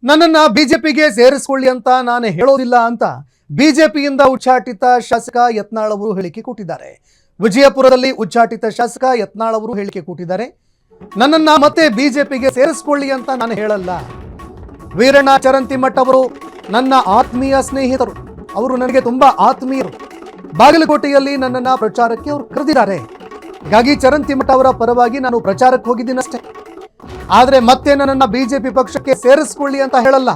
ನನ್ನನ್ನ ಬಿಜೆಪಿಗೆ ಸೇರಿಸಿಕೊಳ್ಳಿ ಅಂತ ನಾನು ಹೇಳೋದಿಲ್ಲ ಅಂತ ಬಿಜೆಪಿಯಿಂದ ಉಚ್ಚಾಟಿತ ಶಾಸಕ ಯತ್ನಾಳ್ ಅವರು ಹೇಳಿಕೆ ಕೊಟ್ಟಿದ್ದಾರೆ. ವಿಜಯಪುರದಲ್ಲಿ ಉಚ್ಚಾಟಿತ ಶಾಸಕ ಯತ್ನಾಳ್ ಅವರು ಹೇಳಿಕೆ ಕೊಟ್ಟಿದ್ದಾರೆ. ನನ್ನನ್ನ ಮತ್ತೆ ಬಿಜೆಪಿಗೆ ಸೇರಿಸಿಕೊಳ್ಳಿ ಅಂತ ನಾನು ಹೇಳಲ್ಲ. ವೀರಣ್ಣ ಚರಂತಿಮಠ್ ಅವರು ನನ್ನ ಆತ್ಮೀಯ ಸ್ನೇಹಿತರು, ಅವರು ನನಗೆ ತುಂಬಾ ಆತ್ಮೀಯರು. ಬಾಗಲಕೋಟೆಯಲ್ಲಿ ನನ್ನನ್ನ ಪ್ರಚಾರಕ್ಕೆ ಅವರು ಕರೆದಿದ್ದಾರೆ. ಹೀಗಾಗಿ ಚರಂತಿಮಠ್ ಅವರ ಪರವಾಗಿ ನಾನು ಪ್ರಚಾರಕ್ಕೆ ಹೋಗಿದ್ದೀನಷ್ಟೇ. ಆದರೆ ಮತ್ತೆ ನನ್ನನ್ನು ಬಿಜೆಪಿ ಪಕ್ಷಕ್ಕೆ ಸೇರಿಸಿಕೊಳ್ಳಿ ಅಂತ ಹೇಳಲ್ಲ.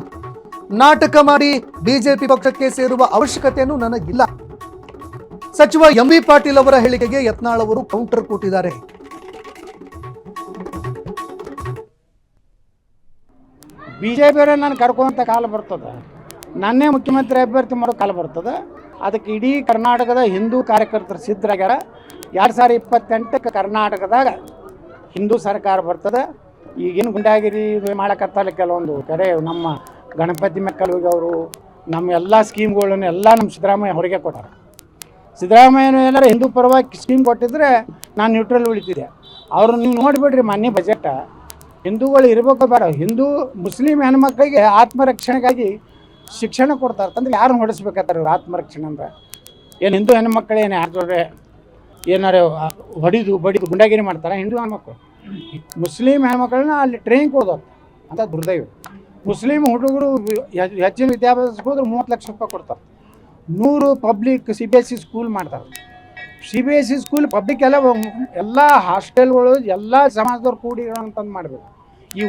ನಾಟಕ ಮಾಡಿ ಬಿಜೆಪಿ ಪಕ್ಷಕ್ಕೆ ಸೇರುವ ಅವಶ್ಯಕತೆಯನ್ನು ನನಗಿಲ್ಲ. ಸಚಿವ ಎಂಬಿ ಪಾಟೀಲ್ ಅವರ ಹೇಳಿಕೆಗೆ ಯತ್ನಾಳ್ ಅವರು ಕೌಂಟರ್ ಕೊಟ್ಟಿದ್ದಾರೆ. ಬಿಜೆಪಿಯವರೇ ನಾನು ಕರ್ಕೊಂತ ಕಾಲ ಬರ್ತದೆ, ನನ್ನೇ ಮುಖ್ಯಮಂತ್ರಿ ಅಭ್ಯರ್ಥಿ ಮಾಡೋ ಕಾಲ ಬರ್ತದೆ. ಅದಕ್ಕೆ ಇಡೀ ಕರ್ನಾಟಕದ ಹಿಂದೂ ಕಾರ್ಯಕರ್ತರು ಸಿದ್ಧರಾಗ್ಯಾರ. 2028ಕ್ಕೆ ಕರ್ನಾಟಕದಾಗ ಹಿಂದೂ ಸರ್ಕಾರ ಬರ್ತದೆ. ಈಗೇನು ಗುಂಡಾಗಿರಿ ಮಾಡಕತ್ತಲ್ಲ ಕೆಲವೊಂದು ಕಡೆ, ನಮ್ಮ ಗಣಪತಿ ಮೆಕ್ಕಲ್ವಿಗೆ ಅವರು ನಮ್ಮ ಎಲ್ಲ ಸ್ಕೀಮ್ಗಳನ್ನು ಎಲ್ಲ ನಮ್ಮ ಸಿದ್ದರಾಮಯ್ಯ ಹೊರಗೆ ಕೊಟ್ಟಾರೆ. ಸಿದ್ದರಾಮಯ್ಯನ ಏನಾರು ಹಿಂದೂ ಪರವಾಗಿ ಸ್ಕೀಮ್ ಕೊಟ್ಟಿದ್ರೆ ನಾನು ನ್ಯೂಟ್ರಲ್ ಉಳಿತಿದ್ದೆ. ಅವರು ನೀವು ನೋಡಿಬಿಡ್ರಿ ಮೊನ್ನೆ ಬಜೆಟ್, ಹಿಂದೂಗಳು ಇರಬೇಕು ಬೇಡ, ಹಿಂದೂ ಮುಸ್ಲಿಂ ಹೆಣ್ಮಕ್ಳಿಗೆ ಆತ್ಮರಕ್ಷಣೆಗಾಗಿ ಶಿಕ್ಷಣ ಕೊಡ್ತಾರೆ ಅಂದ್ರೆ ಯಾರನ್ನ ಹೊಡಿಸ್ಬೇಕಾತಾರೆ ಇವ್ರು? ಆತ್ಮರಕ್ಷಣೆ ಅಂದ್ರೆ ಏನು ಹಿಂದೂ ಹೆಣ್ಮಕ್ಳು ಏನು ಯಾರು ಏನಾರು ಹೊಡಿದು ಬಡಿದು ಗುಂಡಾಗಿರಿ ಮಾಡ್ತಾರೆ ಹಿಂದೂ ಹೆಣ್ಮಕ್ಳು? ಮುಸ್ಲಿಂ ಹೆಣ್ಮಕ್ಳನ್ನ ಅಲ್ಲಿ ಟ್ರೈನಿಂಗ್ ಕೊಡೋದು ಅಂತ ದುರ್ದೈವ. ಮುಸ್ಲಿಂ ಹುಡುಗರು ಹೆಚ್ಚಿನ ವಿದ್ಯಾಭ್ಯಾಸಕ್ಕೆ ಹೋದ್ರೆ 30 ಲಕ್ಷ ರೂಪಾಯಿ ಕೊಡ್ತಾರೆ. 100 ಪಬ್ಲಿಕ್ CBSE ಸ್ಕೂಲ್ ಮಾಡ್ತಾರೆ. CBSE ಸ್ಕೂಲ್ ಪಬ್ಲಿಕ್ ಎಲ್ಲ ಹಾಸ್ಟೆಲ್ಗಳು ಎಲ್ಲ ಸಮಾಜದವ್ರು ಕೂಡಿ ಅಂತಂದು ಮಾಡಬೇಕು. ಈ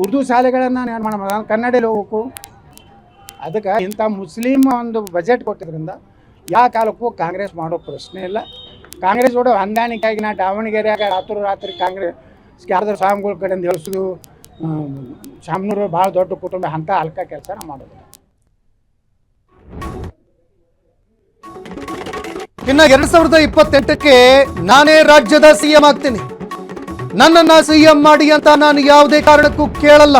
ಉರ್ದು ಶಾಲೆಗಳನ್ನು ಏನು ಮಾಡಬೇಕು? ನಾನು ಕನ್ನಡದಲ್ಲಿ ಹೋಗ್ಬೇಕು. ಅದಕ್ಕೆ ಇಂಥ ಮುಸ್ಲಿಮ್ ಒಂದು ಬಜೆಟ್ ಕೊಟ್ಟಿದ್ರಿಂದ ಯಾವ ಕಾಲಕ್ಕೂ ಕಾಂಗ್ರೆಸ್ ಮಾಡೋ ಪ್ರಶ್ನೆ ಇಲ್ಲ. ಕಾಂಗ್ರೆಸ್ ಕೂಡ ಹೊಂದಾಣಿಕೆಯಾಗಿ ನಾ ದಾವಣಗೆರೆಯಾಗ ರಾತ್ರಿ ಕಾಂಗ್ರೆಸ್ ಯಾರ್ದಾರು ಸ್ವಾಮಿಗಳ ಕಡೆಯಿಂದ ಹೇಳಿಸೋದು, ಶಾಮನೂರು ಭಾಳ ದೊಡ್ಡ ಕುಟುಂಬ, ಅಂಥ ಹಲ್ಕ ಕೆಲಸ ನಾವು ಮಾಡೋದಿಲ್ಲ. ಇನ್ನು 2028ಕ್ಕೆ ನಾನೇ ರಾಜ್ಯದ CM ಆಗ್ತೀನಿ. ನನ್ನನ್ನ CM ಮಾಡಿ ಅಂತ ನಾನು ಯಾವುದೇ ಕಾರಣಕ್ಕೂ ಕೇಳಲ್ಲ.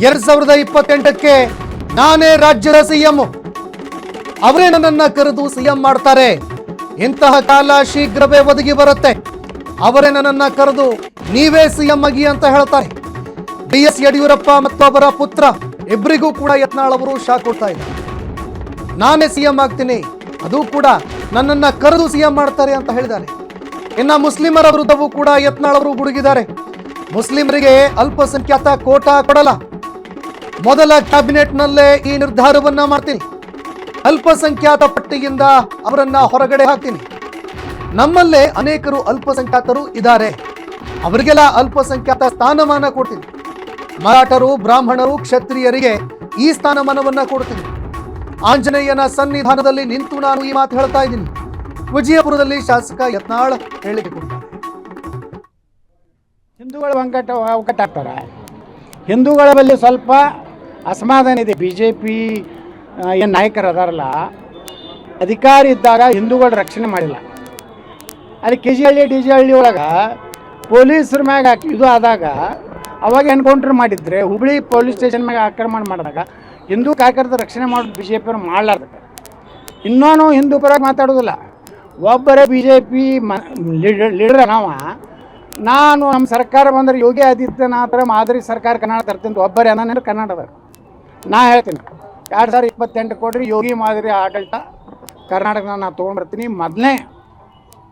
2028ಕ್ಕೆ ನಾನೇ ರಾಜ್ಯದ CM. ಅವರೇ ನನ್ನನ್ನ ಕರೆದು CM ಮಾಡ್ತಾರೆ. ಇಂತಹ ಕಾಲ ಶೀಘ್ರವೇ ಒದಗಿ ಬರುತ್ತೆ. ಅವರೇ ನನ್ನನ್ನ ಕರೆದು ನೀವೇ CM ಆಗಿ ಅಂತ ಹೇಳ್ತಾರೆ. BS ಯಡಿಯೂರಪ್ಪ ಮತ್ತು ಅವರ ಪುತ್ರ ಇಬ್ಬರಿಗೂ ಕೂಡ ಯತ್ನಾಳ್ ಅವರು ಶಾಕ್ ಕೊಡ್ತಾ ಇದ್ದಾರೆ. ನಾನೇ CM ಆಗ್ತೀನಿ, ಅದು ಕೂಡ ನನ್ನನ್ನ ಕರೆದು CM ಮಾಡ್ತಾರೆ ಅಂತ ಹೇಳಿದ್ದಾರೆ. ಇನ್ನ ಮುಸ್ಲಿಮರ ವಿರುದ್ಧವೂ ಕೂಡ ಯತ್ನಾಳ್ ಅವರು ಗುಡುಗಿದ್ದಾರೆ. ಮುಸ್ಲಿಮರಿಗೆ ಅಲ್ಪಸಂಖ್ಯಾತ ಕೋಟಾ ಕೊಡಲ್ಲ. ಮೊದಲ ಕ್ಯಾಬಿನೆಟ್ನಲ್ಲೇ ಈ ನಿರ್ಧಾರವನ್ನ ಮಾಡ್ತೀನಿ. ಅಲ್ಪಸಂಖ್ಯಾತ ಪಟ್ಟಿಯಿಂದ ಅವರನ್ನ ಹೊರಗಡೆ ಹಾಕ್ತೀನಿ. ನಮ್ಮಲ್ಲೇ ಅನೇಕರು ಅಲ್ಪಸಂಖ್ಯಾತರು ಇದ್ದಾರೆ, ಅವರಿಗೆಲ್ಲ ಅಲ್ಪಸಂಖ್ಯಾತ ಸ್ಥಾನಮಾನ ಕೊಡ್ತೀನಿ. ಮರಾಠರು, ಬ್ರಾಹ್ಮಣರು, ಕ್ಷತ್ರಿಯರಿಗೆ ಈ ಸ್ಥಾನಮಾನವನ್ನ ಕೊಡ್ತೀನಿ. ಆಂಜನೇಯನ ಸನ್ನಿಧಾನದಲ್ಲಿ ನಿಂತು ನಾನು ಈ ಮಾತು ಹೇಳ್ತಾ ಇದ್ದೀನಿ. ವಿಜಯಪುರದಲ್ಲಿ ಶಾಸಕ ಯತ್ನಾಳ್ ಹೇಳಿಕೆ ಕೊಡ್ತಾರೆ. ಹಿಂದೂಗಳು ಒಗ್ಗಟ್ಟಾಗ್ತಾರೆ. ಹಿಂದೂಗಳ ಬಳಿ ಸ್ವಲ್ಪ ಅಸಮಾಧಾನ ಇದೆ. BJP ಏನು ನಾಯಕರು ಅದಾರಲ್ಲ, ಅಧಿಕಾರ ಇದ್ದಾಗ ಹಿಂದೂಗಳ ರಕ್ಷಣೆ ಮಾಡಿಲ್ಲ. ಅಲ್ಲಿ KG ಹಳ್ಳಿ DG ಹಳ್ಳಿ ಒಳಗೆ ಪೊಲೀಸರ ಮ್ಯಾಗ ಇದು ಆದಾಗ ಅವಾಗ ಎನ್ಕೌಂಟ್ರ್ ಮಾಡಿದ್ರೆ, ಹುಬ್ಳಿ ಪೊಲೀಸ್ ಸ್ಟೇಷನ್ ಮ್ಯಾಗ ಆಕ್ರಮಣ ಮಾಡಿದಾಗ ಹಿಂದೂ ಕಾರ್ಯಕರ್ತರ ರಕ್ಷಣೆ ಮಾಡೋದು BJP ಅವ್ರು ಮಾಡಲಾರ್ದಕ್ಕೆ. ಇನ್ನೂ ಹಿಂದೂ ಪರವಾಗಿ ಮಾತಾಡೋದಿಲ್ಲ. ಒಬ್ಬರೇ BJP ಲೀಡರ್ ನಾನು ನಮ್ಮ ಸರ್ಕಾರ ಬಂದರೆ ಯೋಗಿ ಆದಿತ್ಯನಾಥರ ಮಾದರಿ ಸರ್ಕಾರ ಕರ್ನಾಟಕ ತರ್ತೀನಿ ಒಬ್ಬರೇ ಅನ್ನೋ ಕರ್ನಾಟಕದಾಗ. ನಾ ಹೇಳ್ತೀನಿ 2028 ಕೊಡ್ರಿ ಯೋಗಿ ಮಾದರಿ ಆಡಳಿತ ಕರ್ನಾಟಕನ ನಾನು ತೊಗೊಂಡ್ಬರ್ತೀನಿ. ಮೊದಲನೇ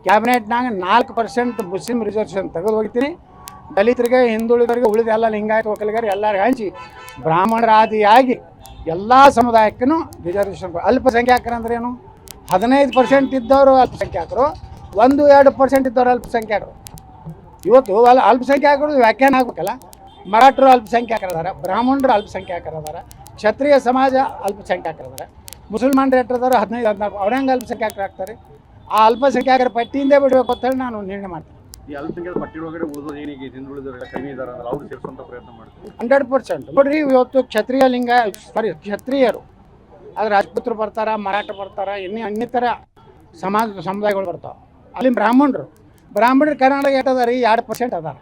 ಕ್ಯಾಬಿನೆಟ್ನಾಗ 4% ಮುಸ್ಲಿಂ ರಿಸರ್ವೇಷನ್ ತೆಗೆದು ಹೋಗ್ತೀನಿ. ದಲಿತರಿಗೆ, ಹಿಂದುಳಿದರಿಗೆ, ಉಳಿದೆಲ್ಲ ಲಿಂಗಾಯತ ಒಕ್ಕಲಿಗರು ಎಲ್ಲರಿಗೆ ಹಂಚಿ ಬ್ರಾಹ್ಮಣರಾದಿಯಾಗಿ ಎಲ್ಲ ಸಮುದಾಯಕ್ಕೂ ರಿಸರ್ವೇಷನ್. ಅಲ್ಪಸಂಖ್ಯಾತರು ಅಂದ್ರೆ ಏನು? 15% ಇದ್ದವರು ಅಲ್ಪಸಂಖ್ಯಾತರು, 1-2% ಇದ್ದವರು ಅಲ್ಪಸಂಖ್ಯಾತರು. ಇವತ್ತು ಅಲ್ಪಸಂಖ್ಯಾತರು ವ್ಯಾಖ್ಯಾನ ಆಗಬೇಕಲ್ಲ. ಮರಾಠರು ಅಲ್ಪಸಂಖ್ಯಾತರದಾರ, ಬ್ರಾಹ್ಮಣರು ಅಲ್ಪಸಂಖ್ಯಾತರದಾರ, ಕ್ಷತ್ರಿಯ ಸಮಾಜ ಅಲ್ಪಸಂಖ್ಯಾತರದಾರ, ಮುಸಲ್ಮಾನರು ಎಟ್ಟದಾರ 15-14, ಅವ್ರ ಹೆಂಗೆ ಅಲ್ಪಸಂಖ್ಯಾತರು ಆಗ್ತಾರೆ? ಆ ಅಲ್ಪಸಂಖ್ಯಾತರ ಪಟ್ಟಿಯಿಂದ ಬಿಡಬೇಕು ಅಂತ ಹೇಳಿ ನಾನು ನಿರ್ಣಯ ಮಾಡ್ತೀನಿ. ಈ ಅಲ್ಪಸಂಖ್ಯಾತ ಪಟ್ಟಿ ಒಳಗಡೆ ಉಳಿದೋದು ಏನಿಗೆ ಹಿಂದುಳಿದವರೆಲ್ಲ ಕಡಿಮೆ ಇದ್ದಾರೆ ಅಂದ್ರೆ ಅವ್ರು ಸೇರಿಸುವಂಥ ಪ್ರಯತ್ನ ಮಾಡ್ತೀವಿ. 100% ನೋಡ್ರಿ. ಇವತ್ತು ಕ್ಷತ್ರಿಯರು ಆದರೆ ರಾಜಪುತ್ರರು ಬರ್ತಾರೆ, ಮರಾಠ ಬರ್ತಾರೆ, ಇನ್ನಿತರ ಸಮುದಾಯಗಳು ಬರ್ತಾವೆ. ಅಲ್ಲಿ ಬ್ರಾಹ್ಮಣರು ಕರ್ನಾಟಕ ಎಟ್ಟದಾರ 2% ಅದಾರ.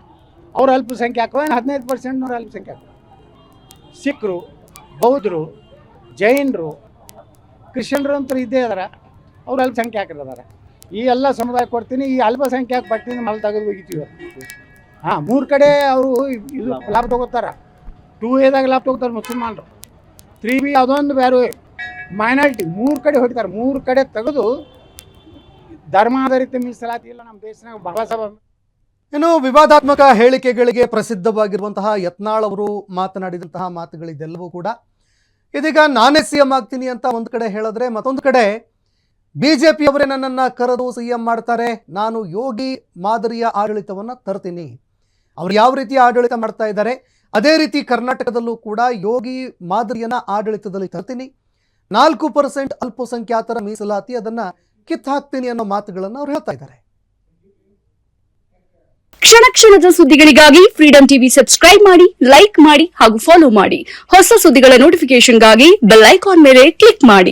ಅವ್ರು ಅಲ್ಪಸಂಖ್ಯಾತರು. 15% ಅಲ್ಪಸಂಖ್ಯಾತರು. ಸಿಖ್ರು, ಬೌದ್ಧರು, ಜೈನರು, ಕ್ರಿಶ್ಚಿಯನ್ರು ಅಂತ ಇದ್ದೇ ಅದಾರ, ಅವ್ರು ಅಲ್ಪಸಂಖ್ಯಾತರು ಅದಾರ. ಈ ಎಲ್ಲ ಸಮುದಾಯ ಕೊಡ್ತೀನಿ. ಈ ಅಲ್ಪಸಂಖ್ಯಾತ ಪಟ್ಟಿನ ಮಲ್ ತೆಗೆದು ಹೋಗಿತೀವಿ. 3 ಕಡೆ ಅವರು ಇದು ಲಾಭ ತಗೋತಾರ. 2A ಲಾಭ ತಗೋತಾರೆ ಮುಸಲ್ಮಾನರು. 3B ಅದೊಂದು ಬೇರೆ ಮೈನಾರಿಟಿ 3 ಕಡೆ ಹೊಡಿತಾರೆ. 3 ಕಡೆ ತೆಗೆದು ಧರ್ಮಾಧಾರಿತ ಮೀಸಲಾತಿ ಇಲ್ಲ ನಮ್ಮ ದೇಶನಾಗ. ಬಾಬಾ ಸಾಹೇಬ್ ಇನ್ನು ವಿವಾದಾತ್ಮಕ ಹೇಳಿಕೆಗಳಿಗೆ ಪ್ರಸಿದ್ಧವಾಗಿರುವಂತಹ ಯತ್ನಾಳ್ ಅವರು ಮಾತನಾಡಿದಂತಹ ಮಾತುಗಳಿದೆಲ್ಲವೂ ಕೂಡ ಇದೀಗ ನಾನೇ ಸಿಎಂ ಆಗ್ತೀನಿ ಅಂತ ಒಂದು ಕಡೆ ಹೇಳಿದ್ರೆ, ಮತ್ತೊಂದು ಕಡೆ ಬಿಜೆಪಿ ಅವರೇ ನನ್ನನ್ನು ಕರೆದು ಸಿಎಂ ಮಾಡ್ತಾರೆ, ನಾನು ಯೋಗಿ ಮಾದರಿಯ ಆಡಳಿತವನ್ನು ತರ್ತೀನಿ. ಅವ್ರು ಯಾವ ರೀತಿ ಆಡಳಿತ ಮಾಡ್ತಾ ಇದ್ದಾರೆ ಅದೇ ರೀತಿ ಕರ್ನಾಟಕದಲ್ಲೂ ಕೂಡ ಯೋಗಿ ಮಾದರಿಯನ್ನ ಆಡಳಿತದಲ್ಲಿ ತರ್ತೀನಿ, 4% ಅಲ್ಪಸಂಖ್ಯಾತರ ಮೀಸಲಾತಿ ಅದನ್ನ ಕಿತ್ತಾಕ್ತೀನಿ ಅನ್ನೋ ಮಾತುಗಳನ್ನು ಅವ್ರು ಹೇಳ್ತಾ ಇದ್ದಾರೆ. ಕ್ಷಣ ಕ್ಷಣದ ಸುದ್ದಿಗಳಿಗಾಗಿ ಫ್ರೀಡಂ ಟಿವಿ ಸಬ್ಸ್ಕ್ರೈಬ್ ಮಾಡಿ, ಲೈಕ್ ಮಾಡಿ ಹಾಗೂ ಫಾಲೋ ಮಾಡಿ. ಹೊಸ ಸುದ್ದಿಗಳ ನೋಟಿಫಿಕೇಶನ್ಗಾಗಿ ಬೆಲ್ ಐಕಾನ್ ಮೇಲೆ ಕ್ಲಿಕ್ ಮಾಡಿ.